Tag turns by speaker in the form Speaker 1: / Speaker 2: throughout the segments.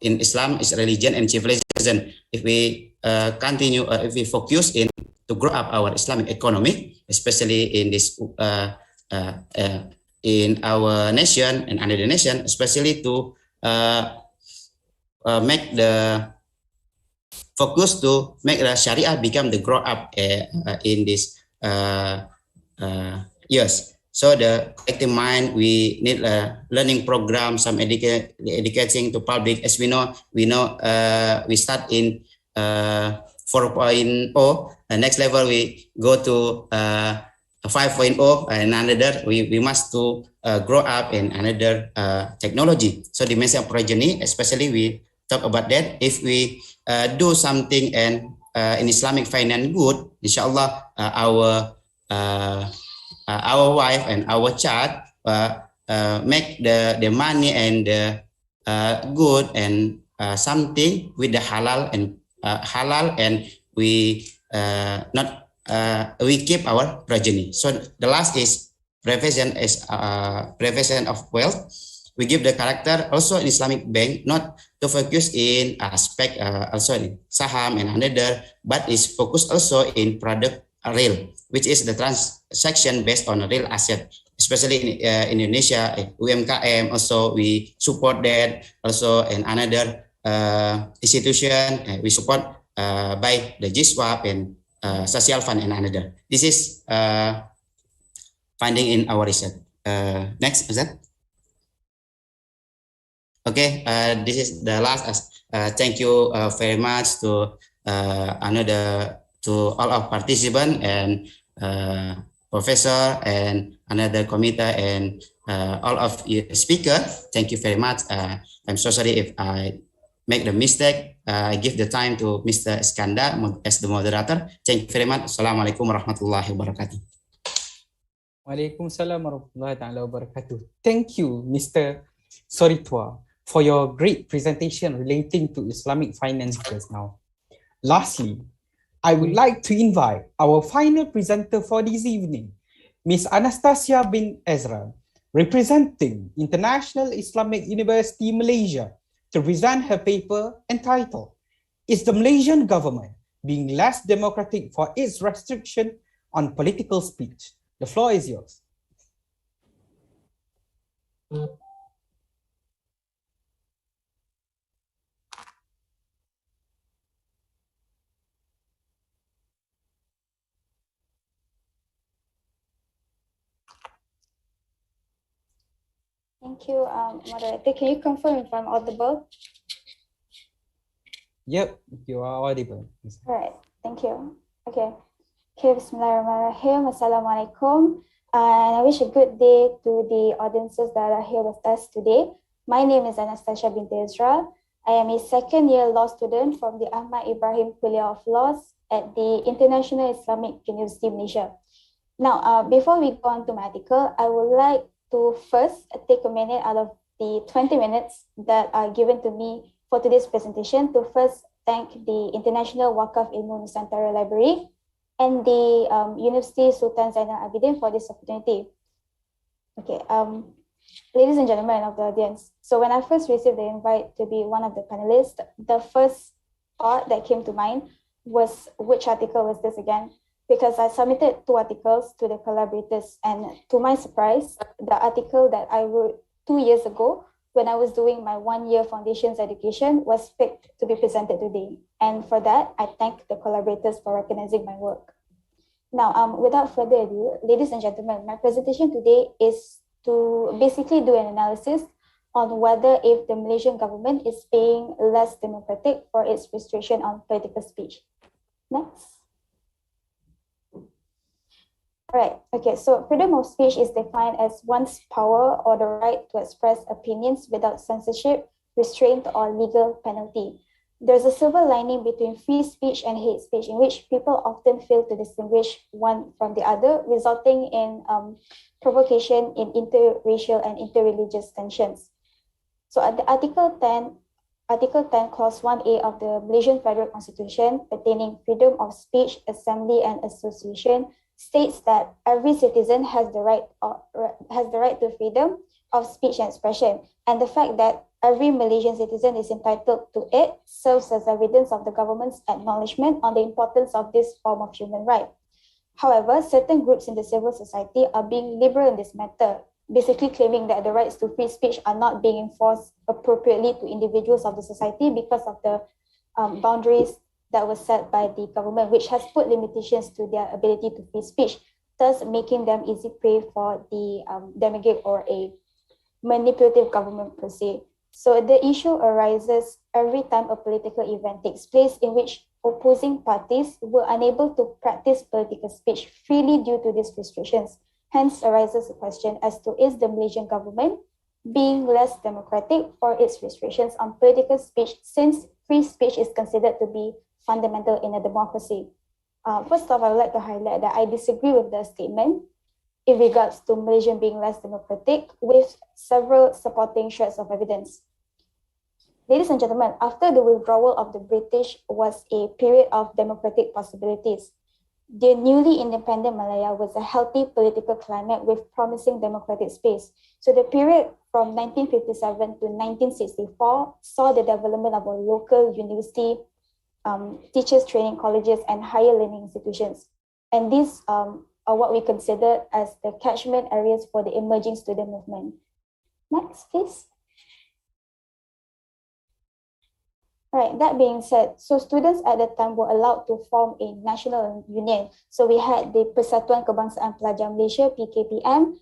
Speaker 1: in Islam is religion and civilization. If we continue, if we focus in to grow up our Islamic economy, especially in this in our nation and under the nation, especially to make the focus to make the Sharia become the grow up in this years. So the collective mind, we need a learning program, some educating to public. As we know, we start in 4.0. Next level we go to 5.0, and another we must to grow up in another technology. So dimension of progeny, especially we talk about that. If we do something and in Islamic finance good, inshallah our wife and our child make the money and good and something with the halal and we not we keep our progeny. So the last is prevention of wealth. We give the character also in Islamic bank not to focus in aspect also in saham and another, but is focused also in product real, which is the transaction based on a real asset, especially in Indonesia, UMKM also we support that also, and another institution we support by the GSWAP and social fund and another. This is finding in our research. Next, is that? Okay, this is the last. Thank you very much to to all of participants and professor and another committee and all of you speaker. Thank you very much. I'm so sorry if I make the mistake. I give the time to Mr. Iskandar as the moderator. Thank you very much. Assalamualaikum warahmatullahi wabarakatuh.
Speaker 2: Waalaikumsalam warahmatullahi wabarakatuh. Thank you, Mr. Soritwa, for your great presentation relating to Islamic finance just now. Lastly, I would like to invite our final presenter for this evening, Ms. Anastasia bin Ezra, representing International Islamic University Malaysia, to present her paper entitled, "Is the Malaysian Government Being Less Democratic for Its Restriction on Political Speech?" The floor is yours.
Speaker 3: Thank you, moderator. Can you confirm if I'm audible?
Speaker 2: Yep, you are audible.
Speaker 3: All right, thank you. Okay. Bismillahirrahmanirrahim. Assalamualaikum. And I wish a good day to the audiences that are here with us today. My name is Anastasia binti Ezra. I am a second-year law student from the Ahmad Ibrahim Kuliah of Laws at the International Islamic University Malaysia. Now, before we go on to my article, I would like to first take a minute out of the 20 minutes that are given to me for today's presentation to first thank the International Waqaf Ilmu Nusantara Library and the University Sultan Zainal Abidin for this opportunity. Okay, ladies and gentlemen of the audience, so when I first received the invite to be one of the panelists, the first thought that came to mind was, which article was this again? Because I submitted 2 articles to the collaborators, and to my surprise, the article that I wrote 2 years ago when I was doing my 1-year foundations education was picked to be presented today. And for that, I thank the collaborators for recognizing my work. Now, without further ado, ladies and gentlemen, my presentation today is to basically do an analysis on whether if the Malaysian government is being less democratic for its restriction on political speech. Next. All right, okay, so freedom of speech is defined as one's power or the right to express opinions without censorship, restraint, or legal penalty. There's a silver lining between free speech and hate speech, in which people often fail to distinguish one from the other, resulting in provocation in interracial and interreligious tensions. So at the Article 10, Clause 1A of the Malaysian Federal Constitution pertaining freedom of speech, assembly, and association states that every citizen has the right to freedom of speech and expression, and the fact that every Malaysian citizen is entitled to it serves as evidence of the government's acknowledgement on the importance of this form of human right. However, certain groups in the civil society are being liberal in this matter, basically claiming that the rights to free speech are not being enforced appropriately to individuals of the society because of the boundaries that were set by the government, which has put limitations to their ability to free speech, thus making them easy prey for the demagogue or a manipulative government per se. So the issue arises every time a political event takes place in which opposing parties were unable to practice political speech freely due to these restrictions. Hence arises the question as to, is the Malaysian government being less democratic for its restrictions on political speech, since free speech is considered to be fundamental in a democracy? First off, I would like to highlight that I disagree with the statement in regards to Malaysia being less democratic, with several supporting shreds of evidence. Ladies and gentlemen, after the withdrawal of the British was a period of democratic possibilities. The newly independent Malaya was a healthy political climate with promising democratic space. So the period from 1957 to 1964 saw the development of a local university, teachers training colleges, and higher learning institutions. And these are what we consider as the catchment areas for the emerging student movement. Next, please. Right, that being said, so students at the time were allowed to form a national union. So we had the Persatuan Kebangsaan Pelajar Malaysia, PKPM,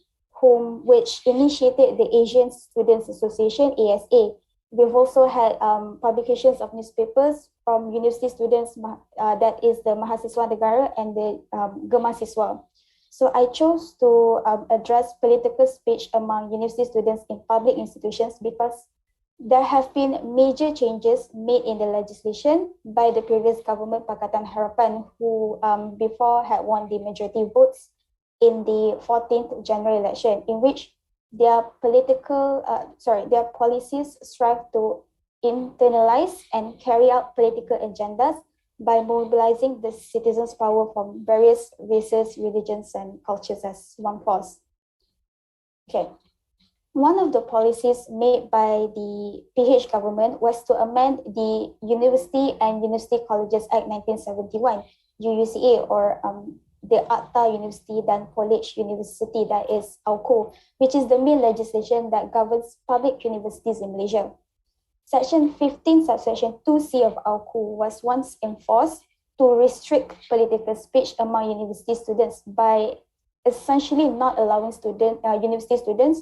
Speaker 3: which initiated the Asian Students Association, ASA. We've also had publications of newspapers from university students, that is the Mahasiswa Negara and the Gemasiswa. So I chose to address political speech among university students in public institutions because there have been major changes made in the legislation by the previous government, Pakatan Harapan, who before had won the majority votes in the 14th general election, in which their their policies strive to internalize and carry out political agendas by mobilizing the citizens' power from various races, religions, and cultures as one force. Okay. One of the policies made by the PH government was to amend the University and University Colleges Act 1971, UUCA, or the Akta University dan College University, that is AUCO, which is the main legislation that governs public universities in Malaysia. Section 15, subsection 2C of AUCO was once enforced to restrict political speech among university students by essentially not allowing university students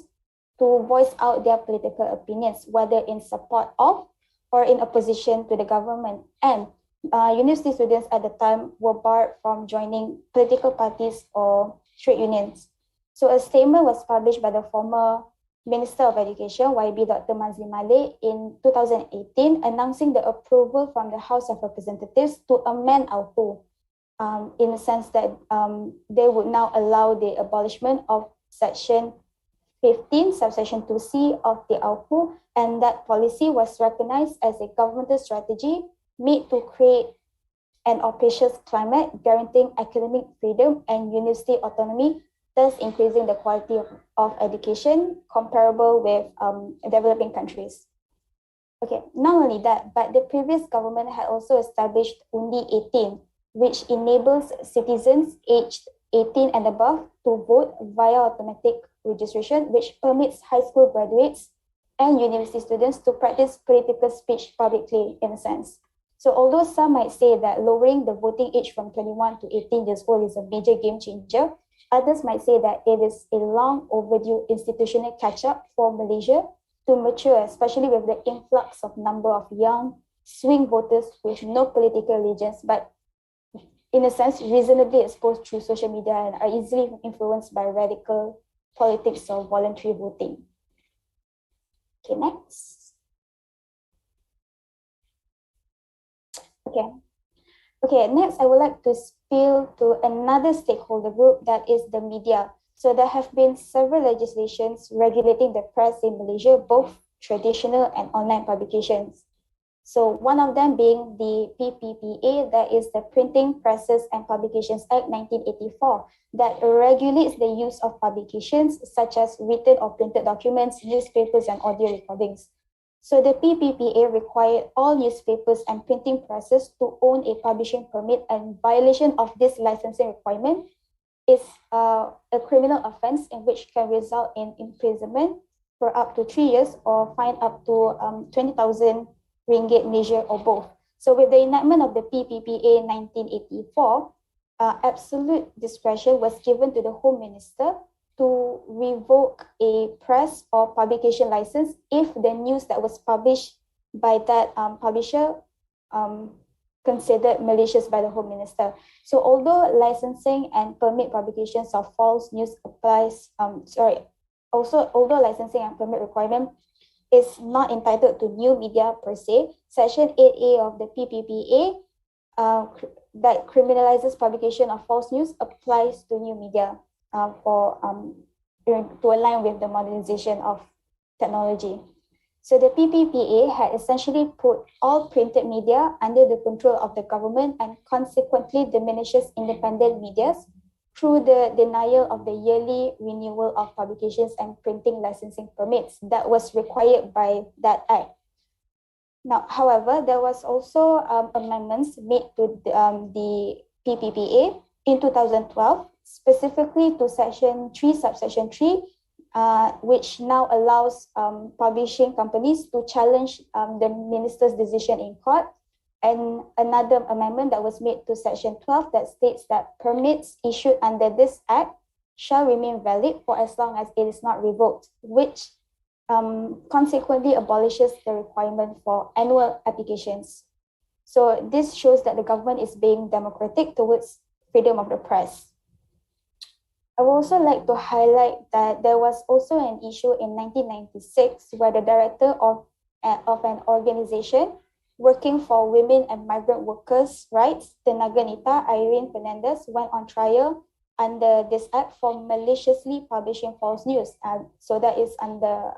Speaker 3: to voice out their political opinions, whether in support of or in opposition to the government. And university students at the time were barred from joining political parties or trade unions. So a statement was published by the former Minister of Education, YB Dr. Mazli Malek, in 2018, announcing the approval from the House of Representatives to amend AUCO, in the sense that they would now allow the abolishment of Section 15, subsection 2C of the AUCO, and that policy was recognized as a governmental strategy made to create an auspicious climate guaranteeing academic freedom and university autonomy, thus increasing the quality of education comparable with developing countries. Okay, not only that, but the previous government had also established Undi 18, which enables citizens aged 18 and above to vote via automatic registration, which permits high school graduates and university students to practice political speech publicly, in a sense. So although some might say that lowering the voting age from 21 to 18 years old is a major game changer, others might say that it is a long overdue institutional catch-up for Malaysia to mature, especially with the influx of number of young swing voters with no political allegiance, but in a sense, reasonably exposed through social media and are easily influenced by radical politics or voluntary voting. Okay, next. Okay, next I would like to appeal to another stakeholder group, that is the media. So there have been several legislations regulating the press in Malaysia, both traditional and online publications. So one of them being the PPPA, that is the Printing Presses and Publications Act 1984, that regulates the use of publications such as written or printed documents, newspapers, and audio recordings. So the PPPA required all newspapers and printing presses to own a publishing permit, and violation of this licensing requirement is a criminal offense in which can result in imprisonment for up to 3 years or fine up to 20,000 ringgit Malaysia or both. So with the enactment of the PPPA 1984, absolute discretion was given to the Home Minister to revoke a press or publication license if the news that was published by that publisher considered malicious by the Home Minister. So although licensing and permit publications of false news applies, although licensing and permit requirement is not entitled to new media per se, Section 8A of the PPPA that criminalizes publication of false news applies to new media to align with the modernization of technology. So the PPPA had essentially put all printed media under the control of the government and consequently diminishes independent medias through the denial of the yearly renewal of publications and printing licensing permits that was required by that act. Now, however, there was also amendments made to the PPPA in 2012, specifically to Section 3, Subsection 3, which now allows publishing companies to challenge the minister's decision in court, and another amendment that was made to Section 12 that states that permits issued under this act shall remain valid for as long as it is not revoked, which consequently abolishes the requirement for annual applications. So this shows that the government is being democratic towards freedom of the press. I would also like to highlight that there was also an issue in 1996 where the director of an organization working for women and migrant workers' rights, Tenaga Nita Irene Fernandez, went on trial under this act for maliciously publishing false news. So that is under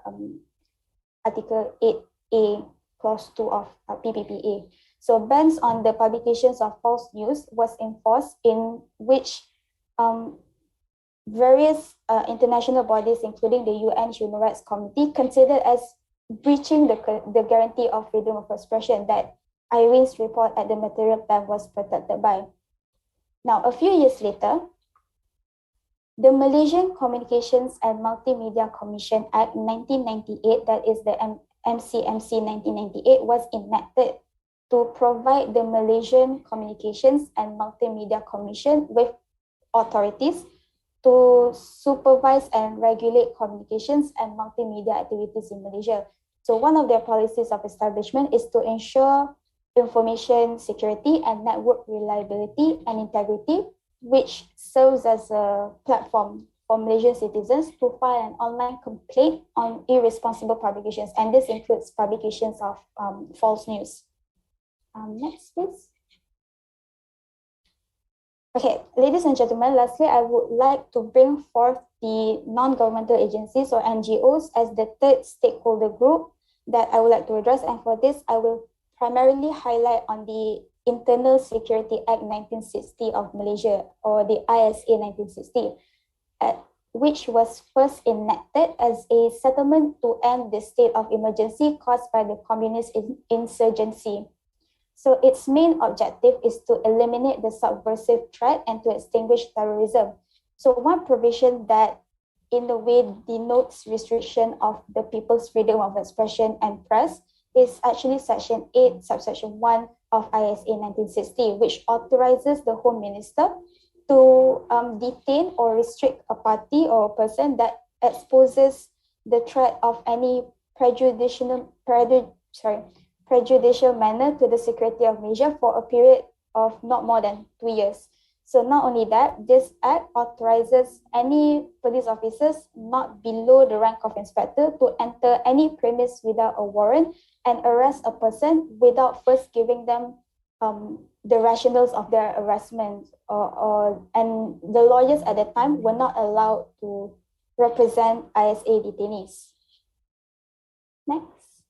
Speaker 3: Article 8A, Clause 2 of PPPA. So bans on the publications of false news was enforced, in which various international bodies, including the UN Human Rights Committee, considered as breaching the guarantee of freedom of expression that Irene's report at the material time was protected by. Now, a few years later, the Malaysian Communications and Multimedia Commission Act 1998, that is the MCMC 1998, was enacted to provide the Malaysian Communications and Multimedia Commission with authorities to supervise and regulate communications and multimedia activities in Malaysia. So one of their policies of establishment is to ensure information security and network reliability and integrity, which serves as a platform for Malaysian citizens to file an online complaint on irresponsible publications. And this includes publications of false news. Next, please. Okay, ladies and gentlemen, lastly, I would like to bring forth the non-governmental agencies or NGOs as the third stakeholder group that I would like to address. And for this, I will primarily highlight on the Internal Security Act 1960 of Malaysia, or the ISA 1960, which was first enacted as a settlement to end the state of emergency caused by the communist insurgency. So its main objective is to eliminate the subversive threat and to extinguish terrorism. So one provision that in a way denotes restriction of the people's freedom of expression and press is actually Section 8, Subsection 1 of ISA 1960, which authorizes the Home Minister to detain or restrict a party or a person that exposes the threat of any prejudicial manner to the security of Malaysia for a period of not more than 2 years. So not only that, this act authorizes any police officers not below the rank of inspector to enter any premise without a warrant and arrest a person without first giving them the rationales of their arrestment, and the lawyers at that time were not allowed to represent ISA detainees. Next.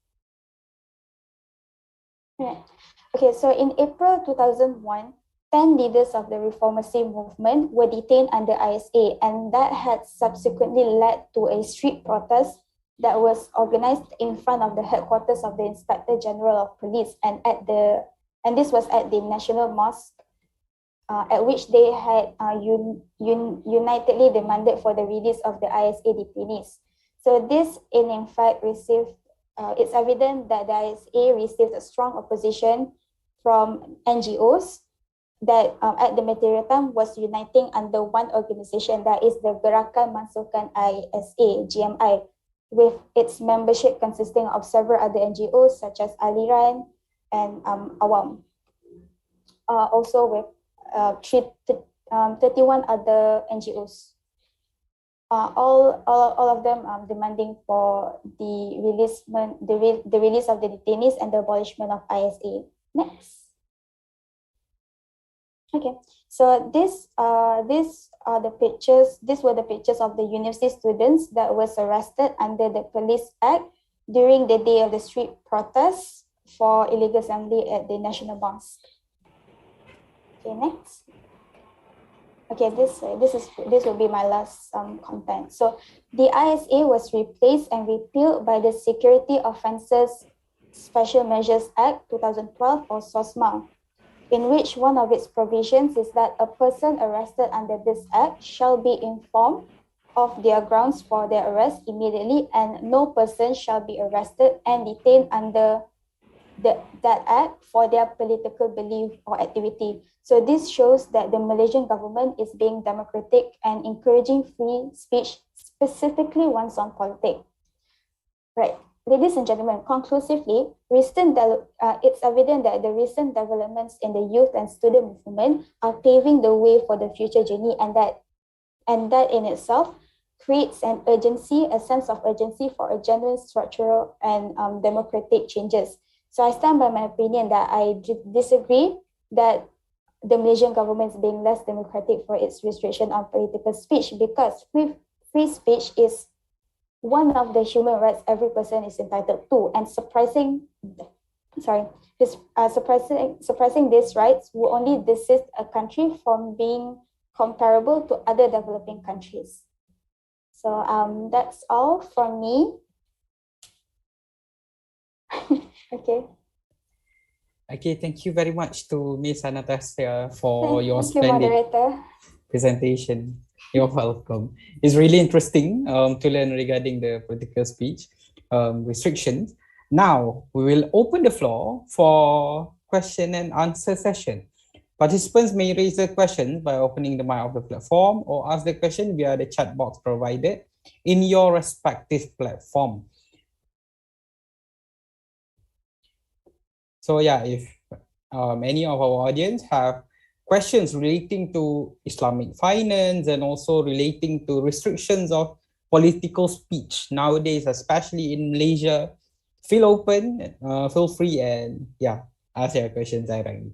Speaker 3: Right. Okay, so in April 2001, 10 leaders of the reformacy movement were detained under ISA, and that had subsequently led to a street protest that was organized in front of the headquarters of the Inspector General of Police and this was at the National Mosque, at which they had unitedly demanded for the release of the ISA detainees. So this in fact received it's evident that the ISA received a strong opposition from NGOs that at the material time was uniting under one organization, that is the Gerakan Mansuhkan ISA, GMI, with its membership consisting of several other NGOs such as Aliran and Awam. Also with 31 other NGOs. All of them demanding for the release of the detainees and the abolishment of ISA. Next. Okay, so these are the pictures. These were the pictures of the university students that was arrested under the Police Act during the day of the street protest for illegal assembly at the National Mosque. Okay, next. Okay, this will be my last content. So the ISA was replaced and repealed by the Security Offences Special Measures Act 2012 or SOSMA, in which one of its provisions is that a person arrested under this act shall be informed of their grounds for their arrest immediately, and no person shall be arrested and detained under that act for their political belief or activity. So this shows that the Malaysian government is being democratic and encouraging free speech, specifically ones on politics. Right. Ladies and gentlemen, conclusively, it's evident that the recent developments in the youth and student movement are paving the way for the future journey, and that in itself creates a sense of urgency for a genuine structural and democratic changes. So I stand by my opinion that I disagree that the Malaysian government is being less democratic for its restriction on political speech, because free speech is one of the human rights every person is entitled to, and suppressing these rights will only desist a country from being comparable to other developing countries. So that's all from me. Okay.
Speaker 2: Okay, thank you very much to Ms. Anastasia for your
Speaker 3: Thank you,
Speaker 2: splendid
Speaker 3: moderator.
Speaker 2: presentation. You're welcome. It's really interesting to learn regarding the political speech restrictions. Now, we will open the floor for question and answer session. Participants may raise their questions by opening the mic of the platform or ask the question via the chat box provided in your respective platform. So yeah, if any of our audience have questions relating to Islamic finance and also relating to restrictions of political speech nowadays, especially in Malaysia, feel open, feel free, and yeah, ask your questions directly.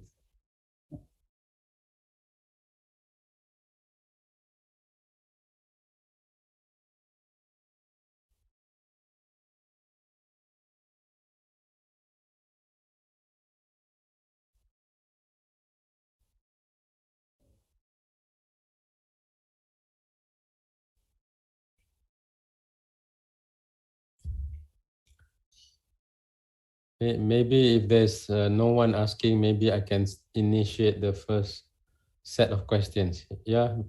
Speaker 4: Maybe if there's no one asking, maybe I can initiate the first set of questions. Yeah,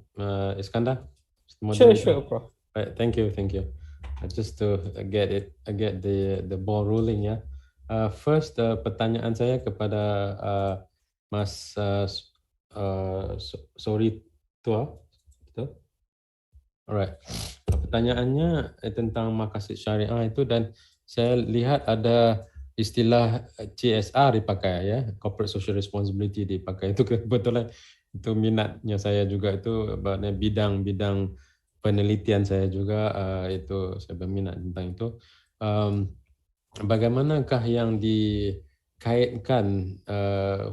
Speaker 4: Iskandar?
Speaker 2: Sure, Prof.
Speaker 4: Right, thank you. Just to get the ball rolling, ya. First, pertanyaan saya kepada Mas sorry Tua, betul? Alright. Pertanyaannya tentang maqasid syariah itu, dan saya lihat ada istilah CSR dipakai, ya, corporate social responsibility dipakai. Itu kebetulan itu minatnya saya juga, itu bidang penelitian saya juga, itu saya berminat tentang itu. Bagaimanakah yang dikaitkan,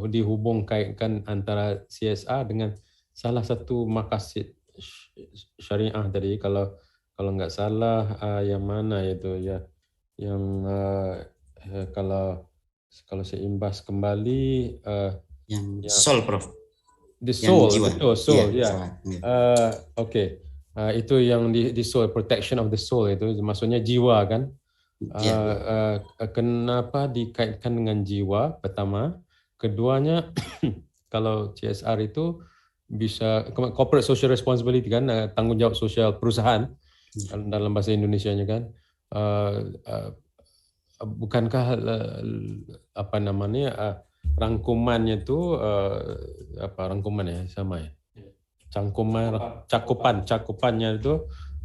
Speaker 4: dihubung-kaitkan antara CSR dengan salah satu maqasid syariah tadi? Kalau nggak salah, yang mana itu ya, yang kalau kalau saya imbas kembali
Speaker 1: yang soul, Prof.
Speaker 4: the
Speaker 1: Yang
Speaker 4: soul,
Speaker 1: jiwa.
Speaker 4: betul, soul, ya.
Speaker 1: Yeah.
Speaker 4: Okay. Itu yang di soul, protection of the soul itu maksudnya jiwa kan. Kenapa dikaitkan dengan jiwa? Pertama, keduanya kalau CSR itu bisa corporate social responsibility kan, tanggungjawab sosial perusahaan dalam bahasa Indonesianya kan. Bukankah apa namanya rangkumannya itu rangkumannya sama ya? Cakupannya itu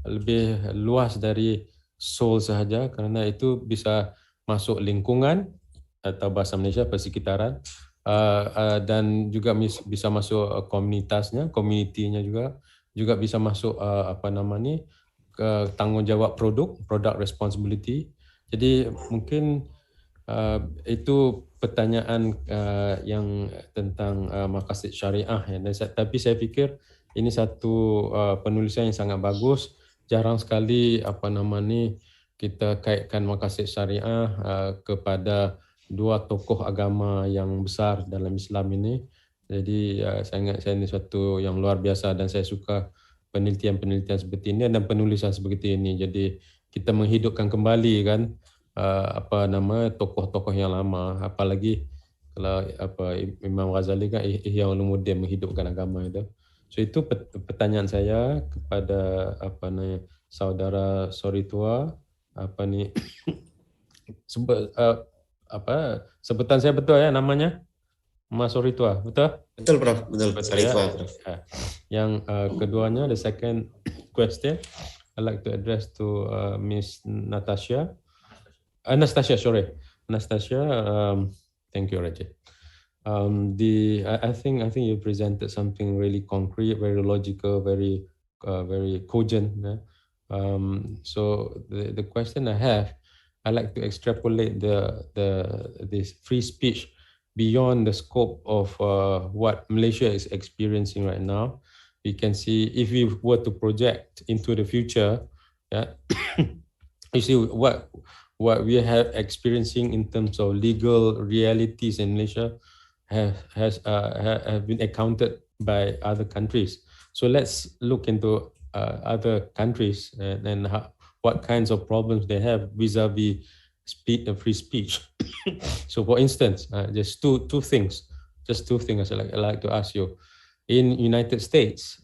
Speaker 4: lebih luas dari soul sahaja, karena itu bisa masuk lingkungan atau bahasa Malaysia persekitaran, dan juga bisa masuk komunitasnya, community-nya juga bisa masuk ke tanggungjawab product responsibility. Jadi mungkin itu pertanyaan yang tentang maqasid syariah ya. Tapi saya fikir ini satu penulisan yang sangat bagus. Jarang sekali kita kaitkan maqasid syariah kepada dua tokoh agama yang besar dalam Islam ini. Jadi saya ini satu yang luar biasa, dan saya suka penelitian-penelitian seperti ini dan penulisan seperti ini. Jadi kita menghidupkan kembali kan tokoh-tokoh yang lama, apalagi kalau Imam Ghazali kan Ihya Ulumuddin, menghidupkan agama itu. So itu pertanyaan saya kepada saudara Soritua, sebutan saya betul ya namanya? Mas Soritua, betul?
Speaker 1: Betul, Prof. Betul.
Speaker 4: Soritua, Prof. Yang keduanya, the second question I'd like to address to Miss Anastasia, thank you, Raja. I think you presented something really concrete, very logical, very cogent. So the question I have, I like to extrapolate this free speech beyond the scope of what Malaysia is experiencing right now. We can see, if we were to project into the future, you see what we have experiencing in terms of legal realities in Malaysia have been accounted by other countries. So let's look into other countries and what kinds of problems they have vis-a-vis free speech. So for instance, just two things I'd like to ask you. In United States,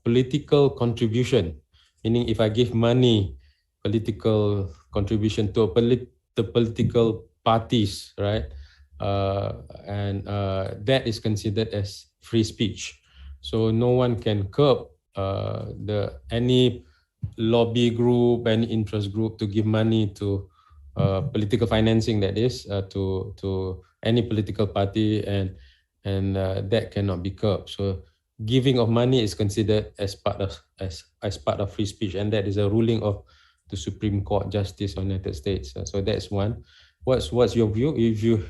Speaker 4: political contribution, meaning if I give money, political contribution to the political parties, right? And that is considered as free speech. So no one can curb any lobby group, any interest group to give money to political financing, that is, to any political party, and that cannot be curbed. So giving of money is considered as part of free speech, and that is a ruling of the Supreme Court Justice of the United States. So that's one. What's your view? If you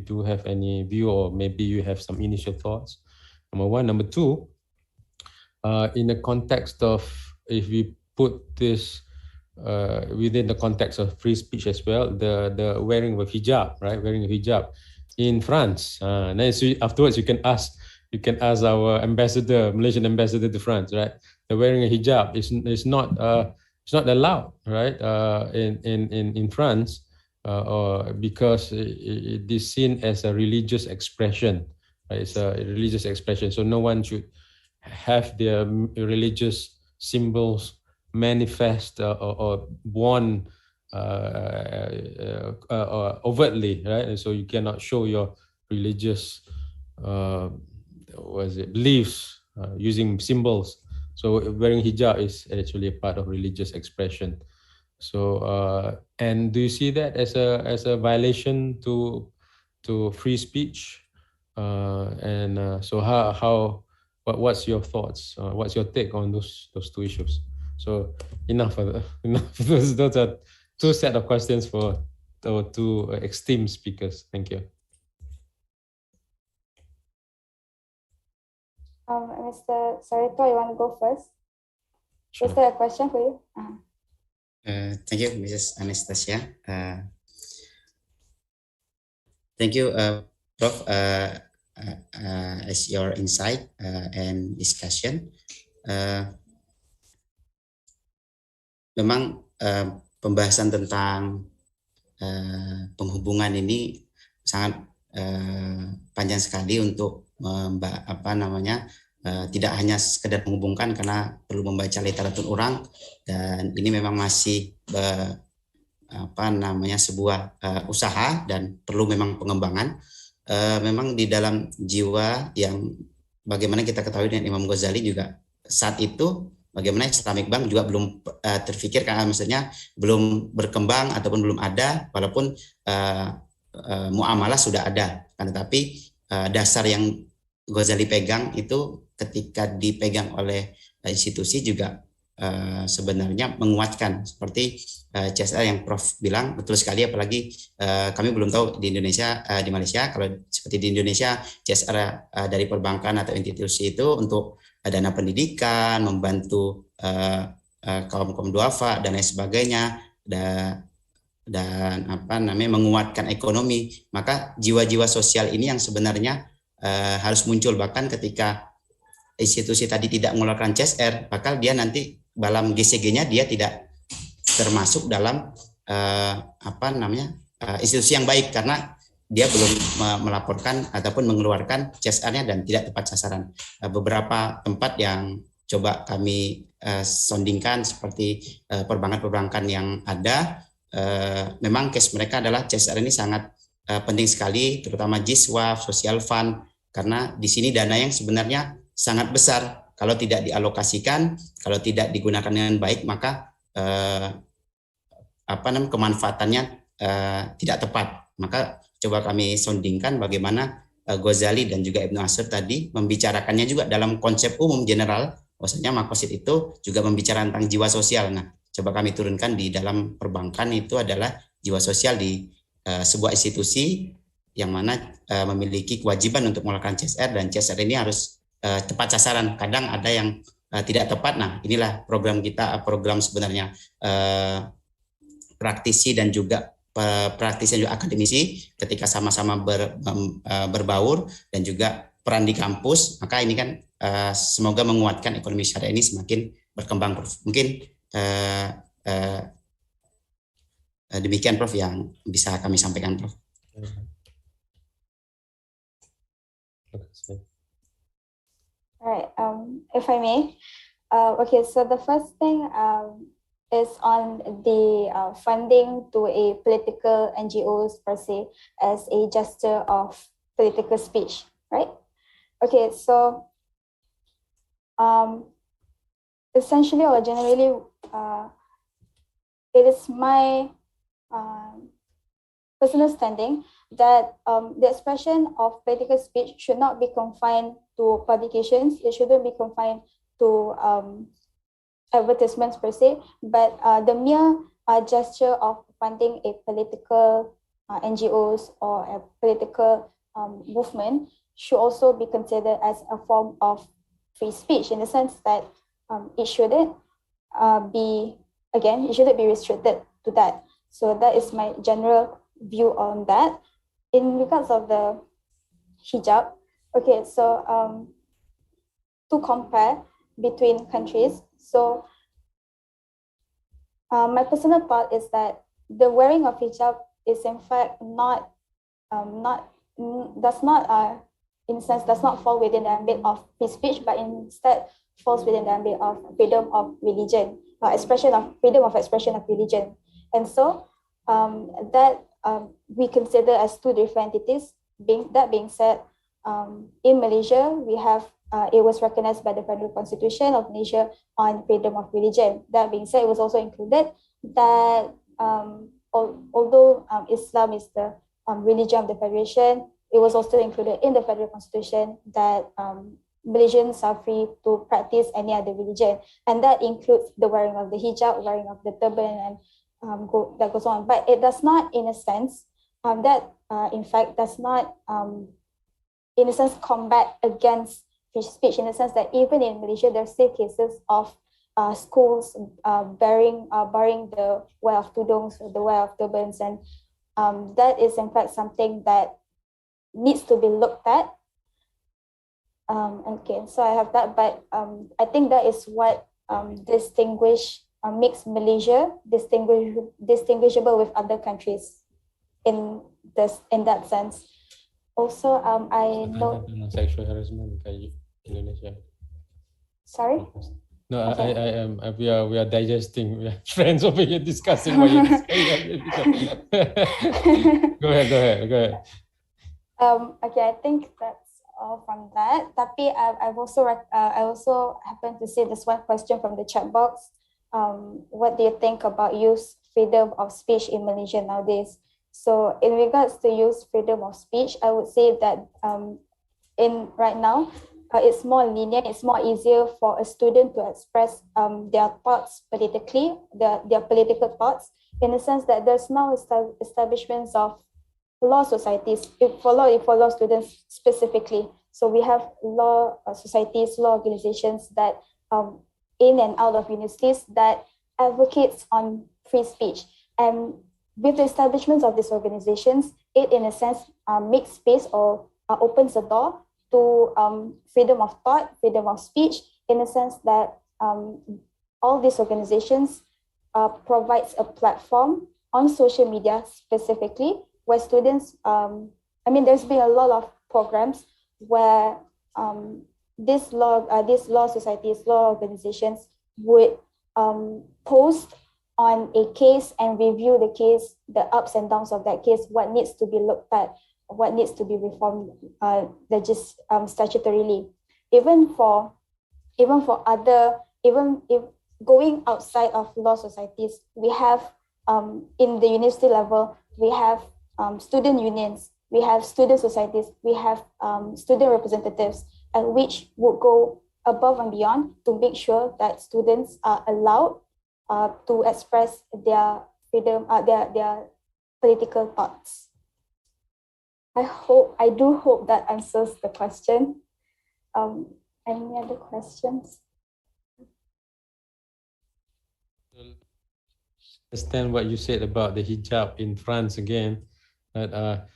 Speaker 4: do have any view, or maybe you have some initial thoughts. Number one. Number two, in the context of, if we put this within the context of free speech as well, the wearing of hijab, right? Wearing a hijab in France. And then afterwards you can ask our ambassador, Malaysian ambassador to France, right? The wearing a hijab is not allowed, right? In France, because it is seen as a religious expression. Right? It's a religious expression, so no one should have their religious symbols manifest or worn overtly, right? And so you cannot show your religious beliefs using symbols. So wearing hijab is actually a part of religious expression. So and do you see that as a violation to free speech? So what's your thoughts? What's your take on those two issues? So enough. Those are two set of questions for two esteemed speakers. Thank you.
Speaker 3: Mr. Sarito, you want to go first?
Speaker 1: Sure.
Speaker 3: Is there a question for you?
Speaker 1: Thank you, Mrs. Anastasia. Thank you, Prof. As your insight and discussion. Memang pembahasan tentang penghubungan ini sangat panjang sekali untuk tidak hanya sekedar menghubungkan karena perlu membaca literatur orang, dan ini memang masih sebuah usaha dan perlu memang pengembangan. Memang di dalam jiwa yang bagaimana kita ketahui dengan Imam Ghazali juga saat itu bagaimana Islamic Bank juga belum terfikir, karena maksudnya belum berkembang ataupun belum ada, walaupun muamalah sudah ada, kan, tetapi dasar yang Ghazali pegang itu ketika dipegang oleh institusi juga sebenarnya menguatkan, seperti CSR yang Prof bilang betul sekali, apalagi kami belum tahu di Indonesia, di Malaysia, kalau seperti di Indonesia CSR dari perbankan atau institusi itu untuk dana pendidikan, membantu kaum duafa dan lain sebagainya, dan menguatkan ekonomi, maka jiwa-jiwa sosial ini yang sebenarnya harus muncul. Bahkan ketika institusi tadi tidak mengeluarkan CSR, bakal dia nanti dalam GCG-nya dia tidak termasuk dalam institusi yang baik karena dia belum melaporkan ataupun mengeluarkan CSR-nya dan tidak tepat sasaran. Beberapa tempat yang coba kami sondingkan seperti perbankan-perbankan yang ada, memang case mereka adalah CSR ini sangat penting sekali, terutama JISWAF, Social Fund, karena di sini dana yang sebenarnya sangat besar. Kalau tidak dialokasikan, kalau tidak digunakan dengan baik, maka kemanfaatannya tidak tepat. Maka coba kami sondingkan bagaimana Ghazali dan juga Ibnu Ashur tadi membicarakannya juga dalam konsep umum general, maksudnya makosid itu juga membicarakan tentang jiwa sosial. Nah, coba kami turunkan di dalam perbankan itu adalah jiwa sosial di sebuah institusi yang mana memiliki kewajiban untuk melakukan CSR, dan CSR ini harus tepat sasaran. Kadang ada yang tidak tepat. Nah, inilah program kita, program sebenarnya praktisi dan juga akademisi ketika sama-sama berbaur dan juga peran di kampus, maka ini kan semoga menguatkan ekonomi syariah ini semakin berkembang, Prof. Mungkin demikian, Prof, yang bisa kami sampaikan, Prof.
Speaker 3: Right. If I may, okay. So the first thing is on the funding to a political NGOs per se as a gesture of political speech, right? Okay. So essentially or generally, it is my personal standing that the expression of political speech should not be confined to publications. It shouldn't be confined to advertisements per se, but the mere gesture of funding a political NGOs or a political movement should also be considered as a form of free speech, in the sense that it shouldn't it shouldn't be restricted to that. So that is my general view on that. In regards of the hijab, okay, so to compare between countries, so my personal thought is that the wearing of hijab is in fact does not fall within the ambit of free speech, but instead falls within the ambit of freedom of religion, freedom of expression of religion. And so that we consider as two different entities. That being said, in Malaysia, we have it was recognized by the Federal Constitution of Malaysia on freedom of religion. That being said, it was also included that although Islam is the religion of the Federation, it was also included in the Federal Constitution that Malaysians are free to practice any other religion, and that includes the wearing of the hijab, wearing of the turban, and that goes on. But it does not, in a sense, in fact does not, in a sense, combat against free speech, in the sense that even in Malaysia, there are still cases of schools barring the wear of tudungs, the wear of turbans, and that is in fact something that needs to be looked at. Okay, so I have that, but I think that is what makes Malaysia distinguishable with other countries in that sense. Also, I know
Speaker 4: sexual harassment in Indonesia.
Speaker 3: Sorry.
Speaker 4: No,
Speaker 3: Okay.
Speaker 4: we are digesting. We are friends over here discussing what you're saying. Go ahead.
Speaker 3: Okay, I think that's all from that. Tapi I also happen to see this one question from the chat box. What do you think about youth freedom of speech in Malaysia nowadays? So in regards to youth freedom of speech, I would say that right now, it's more lenient, it's more easier for a student to express their thoughts politically, their political thoughts, in the sense that there's now establishments of law societies, for law students specifically. So we have law societies, law organizations that in and out of universities that advocates on free speech. And with the establishments of these organizations, it in a sense makes space or opens the door to freedom of thought, freedom of speech, in the sense that all these organizations provides a platform on social media specifically where students, there's been a lot of programs where these law societies, law organizations would post on a case and review the case, the ups and downs of that case, what needs to be looked at, what needs to be reformed statutorily. Even if going outside of law societies, we have in the university level, we have student unions, we have student societies, we have student representatives, and which would go above and beyond to make sure that students are allowed to express their freedom, their political thoughts. I do hope that answers the question. Any other questions?
Speaker 4: Understand what you said about the hijab in France again. But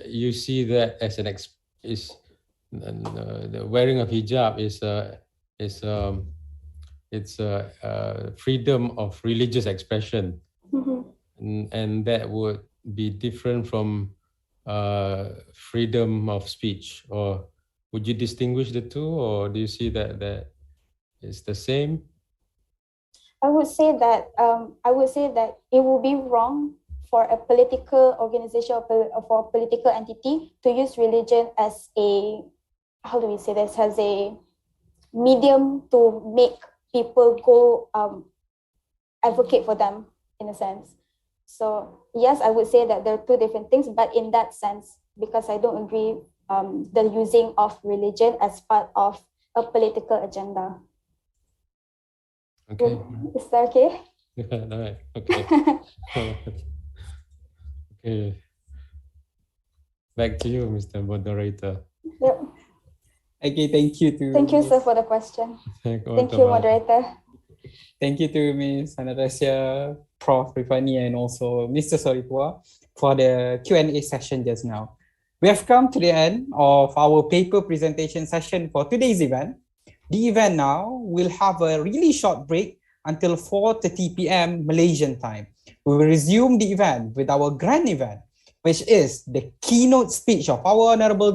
Speaker 4: you see that as the wearing of hijab is freedom of religious expression, and that would be different from freedom of speech. Or would you distinguish the two, or do you see that it's the same?
Speaker 3: I would say that it would be wrong for a political organization or for a political entity to use religion as a as a medium to make people go advocate for them, in a sense. So yes, I would say that there are two different things, but in that sense, because I don't agree the using of religion as part of a political agenda.
Speaker 4: Okay.
Speaker 3: Is that okay?
Speaker 4: Right. Okay. Okay. Back to you, Mr. Moderator.
Speaker 3: Yep.
Speaker 2: Okay, thank you,
Speaker 3: sir, for the question. Thank you, moderator.
Speaker 2: Thank you to Ms. Anastasia, Prof. Rifani, and also Mr. Soritwa for the Q&A session just now. We have come to the end of our paper presentation session for today's event. The event now will have a really short break until 4:30 p.m. Malaysian time. We will resume the event with our grand event, which is the keynote speech of our Honorable